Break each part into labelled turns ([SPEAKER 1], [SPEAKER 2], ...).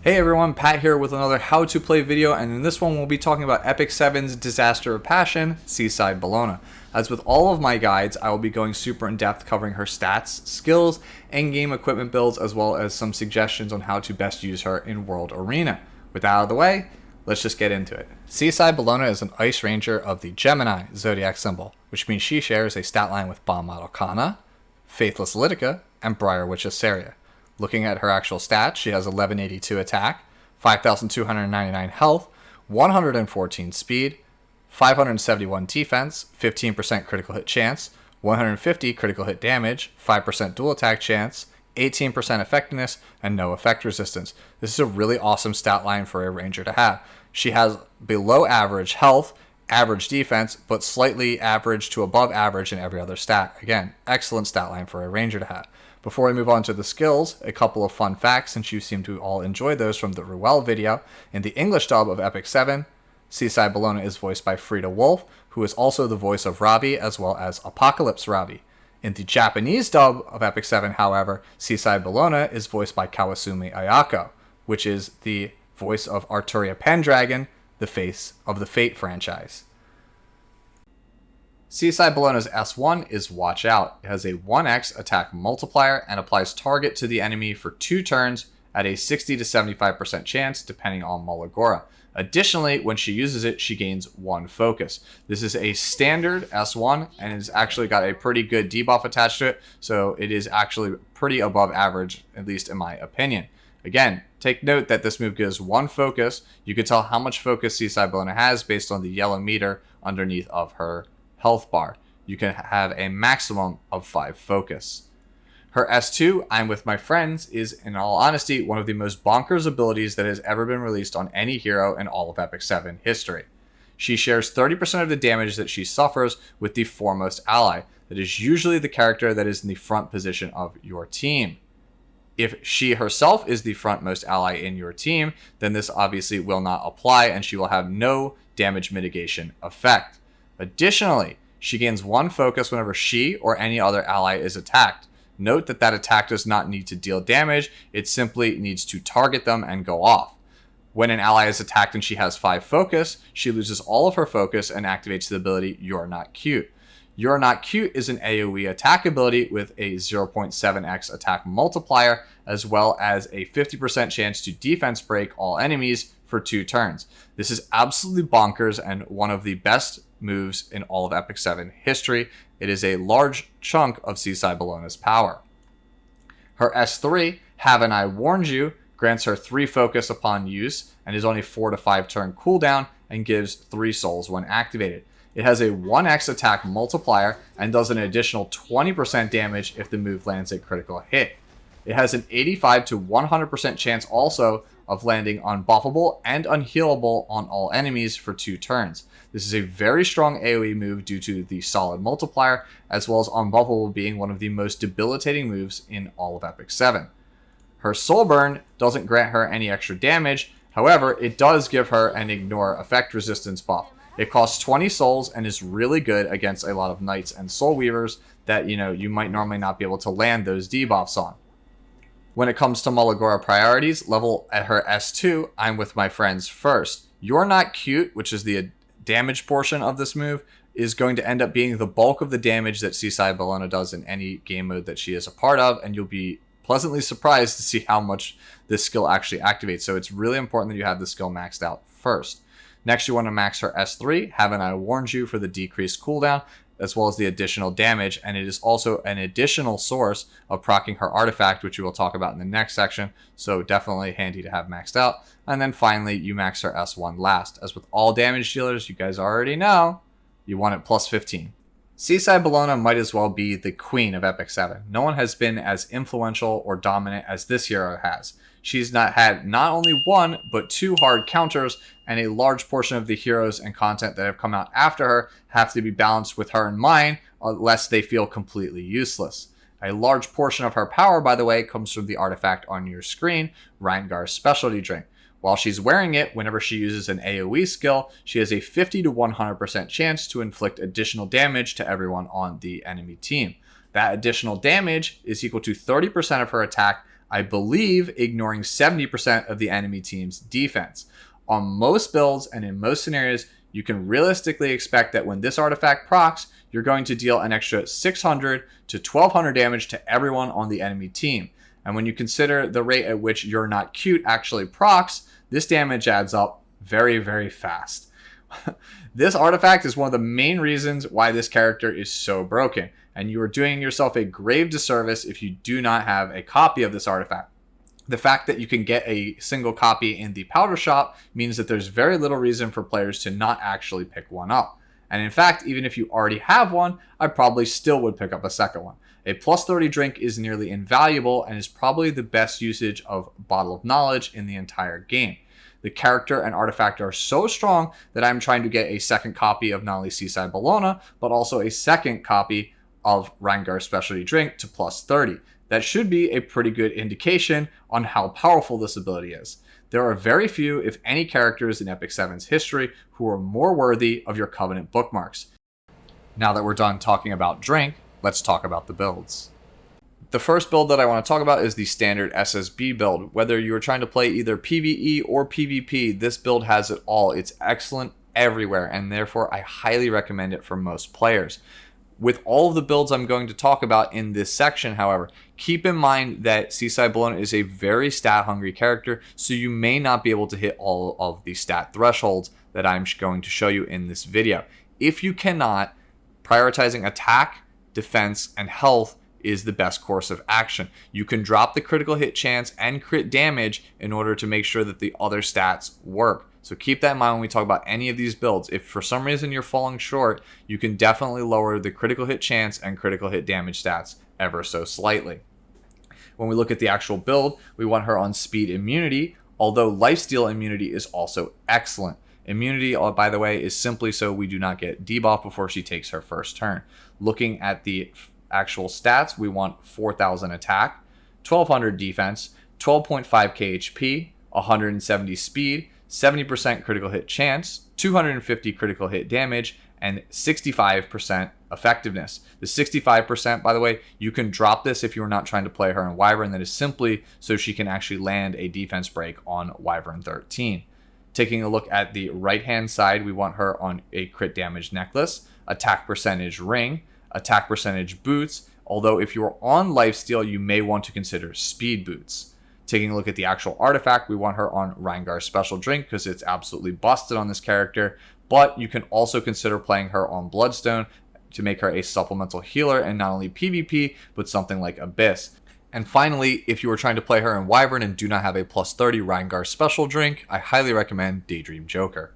[SPEAKER 1] Hey everyone, Pat here with another how to play video, and in this one we'll be talking about Epic 7's Disaster of Passion, Seaside Bellona. As with all of my guides, I will be going super in depth covering her stats, skills, in-game equipment builds, as well as some suggestions on how to best use her in World Arena. With that out of the way, let's just get into it. Seaside Bellona is an Ice Ranger of the Gemini zodiac symbol, which means she shares a stat line with Bomb Model Kana, Faithless Litica, and Briar Witch Asaria. Looking at her actual stats, she has 1182 attack, 5299 health, 114 speed, 571 defense, 15% critical hit chance, 150 critical hit damage, 5% dual attack chance, 18% effectiveness, and no effect resistance. This is a really awesome stat line for a ranger to have. She has below average health, average defense, but slightly average to above average in every other stat. Again, excellent stat line for a ranger to have. Before we move on to the skills, a couple of fun facts since you seem to all enjoy those from the Ruel video. In the English dub of Epic 7, Seaside Bellona is voiced by Frida Wolf, who is also the voice of Ravi as well as Apocalypse Ravi. In the Japanese dub of Epic 7, however, Seaside Bellona is voiced by Kawasumi Ayako, which is the voice of Arturia Pendragon, the face of the Fate franchise. Seaside Bellona's S1 is Watch Out. It has a 1x attack multiplier and applies target to the enemy for 2 turns at a 60 to 75% chance depending on Molagora. Additionally, when she uses it, she gains 1 focus. This is a standard S1 and it's actually got a pretty good debuff attached to it, so it is actually pretty above average, at least in my opinion. Again, take note that this move gives 1 focus. You can tell how much focus Seaside Bellona has based on the yellow meter underneath of her health bar. You can have a maximum of 5 focus. Her S2, I'm with my friends, is in all honesty one of the most bonkers abilities that has ever been released on any hero in all of Epic 7 history. She shares 30% of the damage that she suffers with the foremost ally. That is usually the character that is in the front position of your team. If she herself is the frontmost ally in your team, then this obviously will not apply and she will have no damage mitigation effect. Additionally, she gains 1 focus whenever she or any other ally is attacked. Note that that attack does not need to deal damage, it simply needs to target them and go off. When an ally is attacked and she has 5 focus, she loses all of her focus and activates the ability You're Not Cute. You're Not Cute is an AoE attack ability with a 0.7x attack multiplier, as well as a 50% chance to defense break all enemies for 2 turns. This is absolutely bonkers and one of the best moves in all of Epic 7 history. It is a large chunk of Seaside Bellona's power. Her S3, Haven't I Warned You, grants her 3 focus upon use and is only 4 to 5 turn cooldown and gives 3 souls when activated. It has a 1x attack multiplier and does an additional 20% damage if the move lands a critical hit. It has an 85 to 100% chance also of landing unbuffable and unhealable on all enemies for 2 turns. This is a very strong AoE move due to the solid multiplier, as well as unbuffable being one of the most debilitating moves in all of Epic 7. Her Soul Burn doesn't grant her any extra damage, however, it does give her an ignore effect resistance buff. It costs 20 souls and is really good against a lot of Knights and Soul Weavers that you might normally not be able to land those debuffs on. When it comes to Molagora Priorities, level at her S2, I'm with my friends first. You're Not Cute, which is the damage portion of this move, is going to end up being the bulk of the damage that Seaside Bellona does in any game mode that she is a part of, and you'll be pleasantly surprised to see how much this skill actually activates. So it's really important that you have the skill maxed out first. Next, you want to max her S3, Haven't I Warned You, for the decreased cooldown, as well as the additional damage, and it is also an additional source of proccing her artifact, which we will talk about in the next section, so definitely handy to have maxed out. And then finally, you max her S1 last. As with all damage dealers, you guys already know, you want it plus 15. Seaside Bellona might as well be the queen of Epic 7. No one has been as influential or dominant as this hero has. She's had not only 1, but 2 hard counters, and a large portion of the heroes and content that have come out after her have to be balanced with her in mind, lest they feel completely useless. A large portion of her power, by the way, comes from the artifact on your screen, Reingar's Specialty Drink. While she's wearing it, whenever she uses an AoE skill, she has a 50 to 100% chance to inflict additional damage to everyone on the enemy team. That additional damage is equal to 30% of her attack I believe ignoring 70% of the enemy team's defense. On most builds and in most scenarios, you can realistically expect that when this artifact procs, you're going to deal an extra 600 to 1200 damage to everyone on the enemy team. And when you consider the rate at which You're Not Cute actually procs, this damage adds up very, very fast. This artifact is one of the main reasons why this character is so broken, and you are doing yourself a grave disservice if you do not have a copy of this artifact. The fact that you can get a single copy in the powder shop means that there's very little reason for players to not actually pick one up. And in fact, even if you already have one, I probably still would pick up a second one. A plus 30 drink is nearly invaluable and is probably the best usage of Bottle of Knowledge in the entire game. The character and artifact are so strong that I'm trying to get a second copy of not only Seaside Bellona, but also a second copy of Rangar's Specialty Drink to plus 30. That should be a pretty good indication on how powerful this ability is. There are very few, if any, characters in Epic 7's history who are more worthy of your Covenant bookmarks. Now that we're done talking about Drink, let's talk about the builds. The first build that I want to talk about is the standard SSB build. Whether you're trying to play either PvE or PvP, this build has it all. It's excellent everywhere, and therefore I highly recommend it for most players. With all of the builds I'm going to talk about in this section, however, keep in mind that Seaside Bellona is a very stat-hungry character, so you may not be able to hit all of the stat thresholds that I'm going to show you in this video. If you cannot, prioritizing attack, defense, and health is the best course of action. You can drop the critical hit chance and crit damage in order to make sure that the other stats work. So keep that in mind when we talk about any of these builds. If for some reason you're falling short, you can definitely lower the critical hit chance and critical hit damage stats ever so slightly. When we look at the actual build, we want her on speed immunity, although lifesteal immunity is also excellent. Immunity, by the way, is simply so we do not get debuff before she takes her first turn. Looking at the actual stats, we want 4,000 attack, 1,200 defense, 12.5k HP, 170 speed, 70% critical hit chance, 250 critical hit damage, and 65% effectiveness. The 65%, by the way, you can drop this if you're not trying to play her in Wyvern. That is simply so she can actually land a defense break on Wyvern 13. Taking a look at the right-hand side, we want her on a crit damage necklace, attack percentage ring, attack percentage boots, although if you're on lifesteal, you may want to consider speed boots. Taking a look at the actual artifact, we want her on Rangar's Special Drink because it's absolutely busted on this character, but you can also consider playing her on Bloodstone to make her a supplemental healer in not only PvP, but something like Abyss. And finally, if you are trying to play her in Wyvern and do not have a plus 30 Rangar Special Drink, I highly recommend Daydream Joker.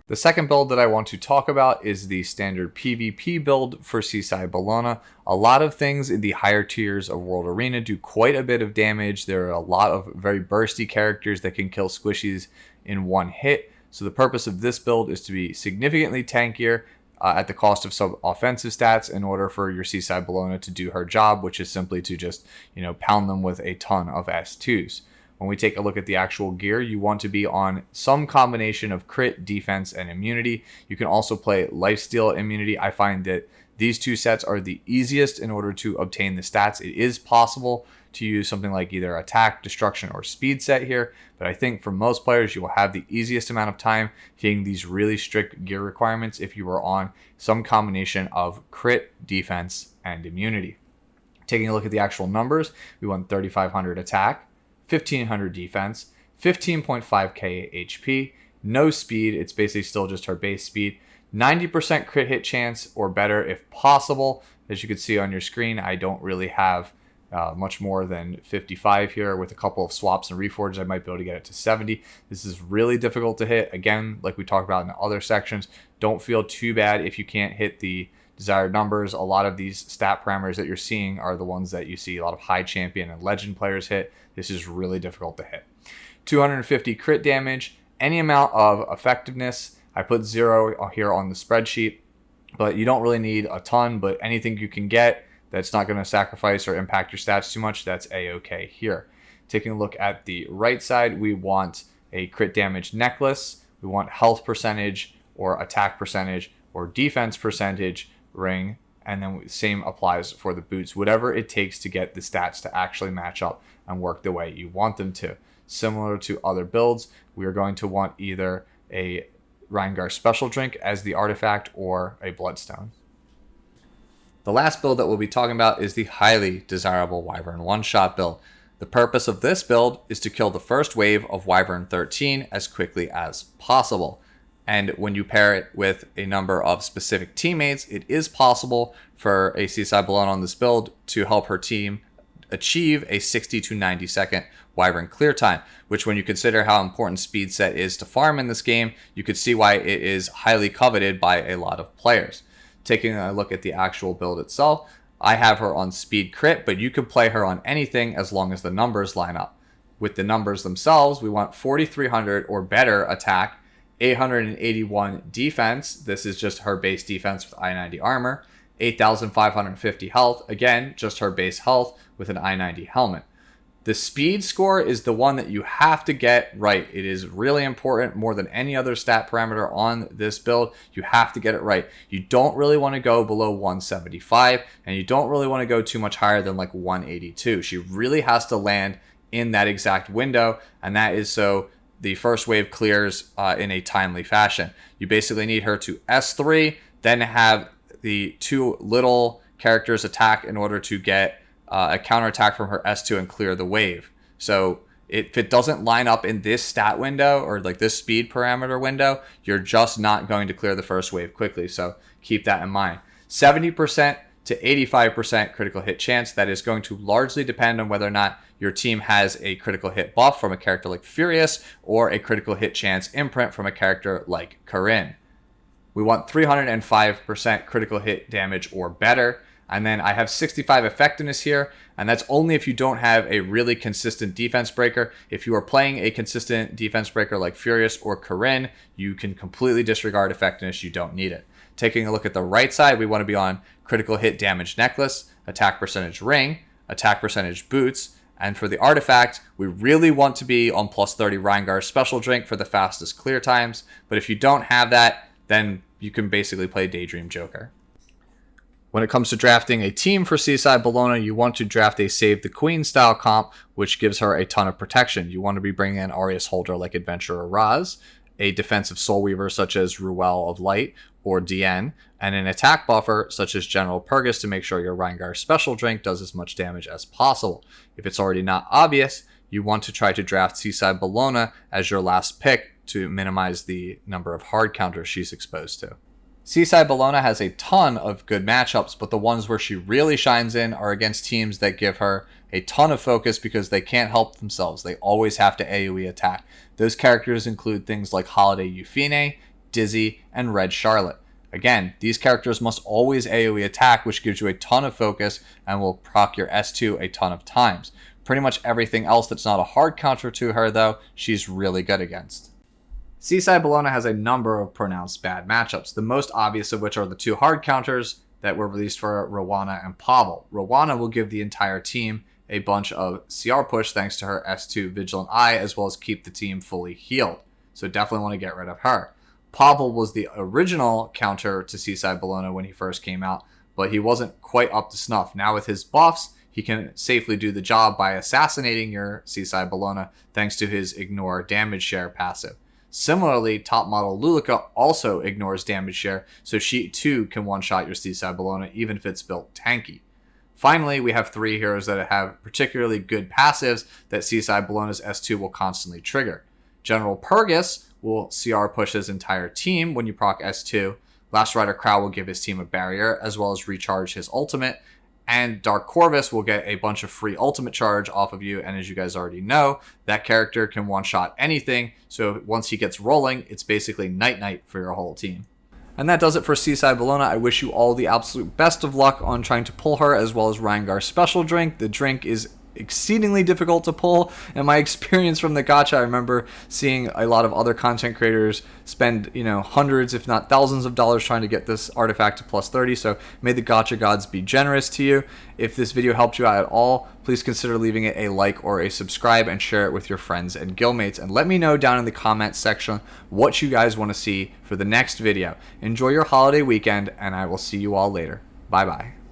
[SPEAKER 1] The second build that I want to talk about is the standard PvP build for Seaside Bellona. A lot of things in the higher tiers of World Arena do quite a bit of damage. There are a lot of very bursty characters that can kill squishies in one hit. So the purpose of this build is to be significantly tankier at the cost of some offensive stats in order for your Seaside Bellona to do her job, which is simply to just, pound them with a ton of S2s. When we take a look at the actual gear, you want to be on some combination of crit, defense, and immunity. You can also play lifesteal immunity. I find that these two sets are the easiest in order to obtain the stats. It is possible to use something like either attack, destruction, or speed set here, but I think for most players, you will have the easiest amount of time hitting these really strict gear requirements if you are on some combination of crit, defense, and immunity. Taking a look at the actual numbers, we want 3,500 attack, 1,500 defense, 15.5k HP, no speed, it's basically still just her base speed, 90% crit hit chance or better if possible. As you can see on your screen, I don't really have much more than 55 here. With a couple of swaps and reforges, I might be able to get it to 70. This is really difficult to hit. Again, like we talked about in other sections, don't feel too bad if you can't hit the desired numbers. A lot of these stat parameters that you're seeing are the ones that you see a lot of high champion and legend players hit. This is really difficult to hit. 250 crit damage, any amount of effectiveness. I put 0 here on the spreadsheet, but you don't really need a ton, but anything you can get that's not going to sacrifice or impact your stats too much, that's a-okay here. Taking a look at the right side, we want a crit damage necklace. We want health percentage or attack percentage or defense percentage ring, and then same applies for the boots. Whatever it takes to get the stats to actually match up and work the way you want them to. Similar to other builds, we are going to want either a Reingar Special Drink as the artifact or a Bloodstone. The last build that we'll be talking about is the highly desirable Wyvern one-shot build. The purpose of this build is to kill the first wave of Wyvern 13 as quickly as possible. And when you pair it with a number of specific teammates, it is possible for a Seaside Bellona on this build to help her team achieve a 60 to 90 second Wyvern clear time, which when you consider how important speed set is to farm in this game, you could see why it is highly coveted by a lot of players. Taking a look at the actual build itself, I have her on speed crit, but you can play her on anything as long as the numbers line up. With the numbers themselves, we want 4,300 or better attack, 881 defense. This is just her base defense with I-90 armor, 8,550 health. Again, just her base health with an I-90 helmet. The speed score is the one that you have to get right. It is really important, more than any other stat parameter on this build. You have to get it right. You don't really want to go below 175, and you don't really want to go too much higher than like 182. She really has to land in that exact window, and that is so the first wave clears in a timely fashion. You basically need her to S3, then have the two little characters attack in order to get a counterattack from her S2 and clear the wave. So if it doesn't line up in this stat window or like this speed parameter window, you're just not going to clear the first wave quickly. So keep that in mind. 70% to 85% critical hit chance. That is going to largely depend on whether or not your team has a critical hit buff from a character like Furious or a critical hit chance imprint from a character like Corinne. We want 305% critical hit damage or better. And then I have 65 effectiveness here, and that's only if you don't have a really consistent defense breaker. If you are playing a consistent defense breaker like Furious or Corinne, you can completely disregard effectiveness. You don't need it. Taking a look at the right side, we want to be on critical hit damage necklace, attack percentage ring, attack percentage boots, and for the artifact, we really want to be on plus 30 Reingar Special Drink for the fastest clear times. But if you don't have that, then you can basically play Daydream Joker. When it comes to drafting a team for Seaside Bellona, you want to draft a Save the Queen style comp, which gives her a ton of protection. You want to be bringing in Arius Holder like Adventurer Raz, a defensive Soul Weaver such as Ruel of Light or Dien, and an attack buffer such as General Purgus to make sure your Reingar Special Drink does as much damage as possible. If it's already not obvious, you want to try to draft Seaside Bellona as your last pick to minimize the number of hard counters she's exposed to. Seaside Bellona has a ton of good matchups, but the ones where she really shines in are against teams that give her a ton of focus because they can't help themselves. They always have to AoE attack. Those characters include things like Holiday Euphine, Dizzy, and Red Charlotte. Again, these characters must always AoE attack, which gives you a ton of focus and will proc your S2 a ton of times. Pretty much everything else that's not a hard counter to her, though, she's really good against. Seaside Bellona has a number of pronounced bad matchups, the most obvious of which are the two hard counters that were released for Rowana and Pavel. Rowana will give the entire team a bunch of CR push thanks to her S2 Vigilant Eye, as well as keep the team fully healed. So definitely want to get rid of her. Pavel was the original counter to Seaside Bellona when he first came out, but he wasn't quite up to snuff. Now with his buffs, he can safely do the job by assassinating your Seaside Bellona thanks to his Ignore Damage Share passive. Similarly, top model Lulika also ignores damage share, so she too can one-shot your Seaside Bellona even if it's built tanky. Finally, we have three heroes that have particularly good passives that Seaside Bellona's S2 will constantly trigger. General Purgus will CR push his entire team when you proc S2. Last Rider Crow will give his team a barrier as well as recharge his ultimate. And Dark Corvus will get a bunch of free ultimate charge off of you, and as you guys already know, that character can one-shot anything, so once he gets rolling, it's basically night-night for your whole team. And that does it for Seaside Bellona. I wish you all the absolute best of luck on trying to pull her, as well as Reingar Special Drink. The drink is exceedingly difficult to pull. In my experience from the gacha, I remember seeing a lot of other content creators spend, hundreds if not thousands of dollars trying to get this artifact to plus 30. So may the gacha gods be generous to you. If this video helped you out at all, please consider leaving it a like or a subscribe and share it with your friends and guildmates. And let me know down in the comments section what you guys want to see for the next video. Enjoy your holiday weekend, and I will see you all later. Bye bye.